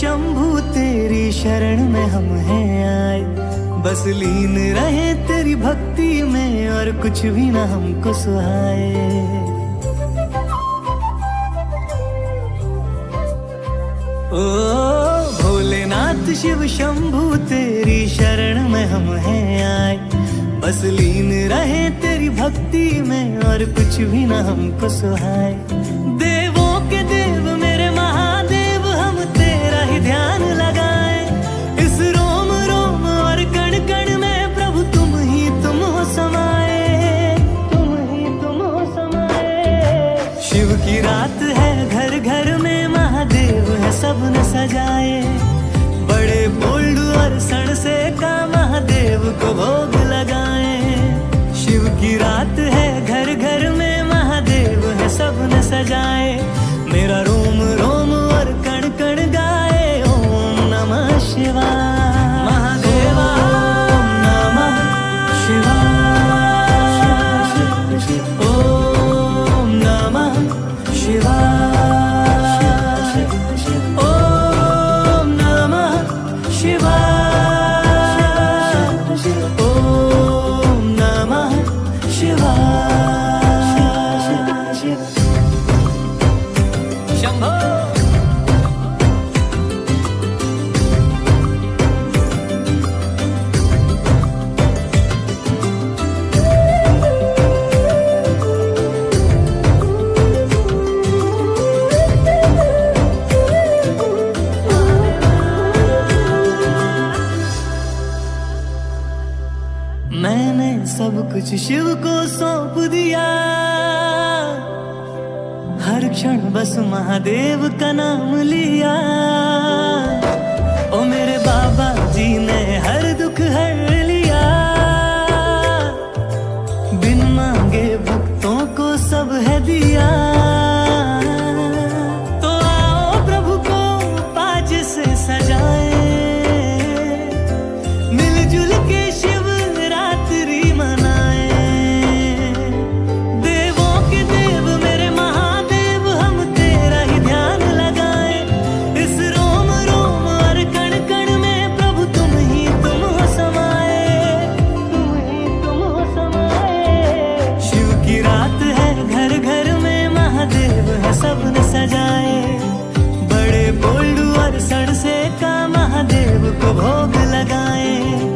शंभू तेरी शरण में हम हैं आए, बस लीन रहे तेरी भक्ति में और कुछ भी ना हमको सुहाए। ओ भोलेनाथ शिव शंभू तेरी शरण में हम हैं आए, बस लीन रहे तेरी भक्ति में और कुछ भी ना हमको सुहाए। देवों के देव मेरे महादेव हम तेरा ही ध्यान लगाए, इस रोम रोम और कण कण में प्रभु तुम हो समाए, तुम हो समाए। शिव की रात है घर घर में महादेव है सबने सजाए, बड़े बोल्ड और सण से का महादेव को भोग लगाए। शिव की रात है घर घर में महादेव है सबने सजाए, मेरा रोम रोम और कण कण गाए ओम नमः शिवाय। महादेवा ओम नमः शिवाय, ओम नमः शिवाय, ओम नमः शिवाय, ओम नमः शिवाय। शंभो मैंने सब कुछ शिव को सौंप दिया, हर क्षण बस महादेव का नाम लिया। ओ मेरे बाबा जी ने हर दुख हर लिया, बिन मांगे भक्तों को सब है दिया। तो आओ प्रभु को पाज से सजाए, मिलजुल के शिव रात्रि मनाए। देवों के देव मेरे महादेव हम तेरा ही ध्यान लगाए, इस रोम रोम और कण कण में प्रभु तुम हो समाए, तुम हो समाए। शिव की रात है घर घर में महादेव है सबने सजाए, बड़े बोल्ड और सण से का महादेव को भोग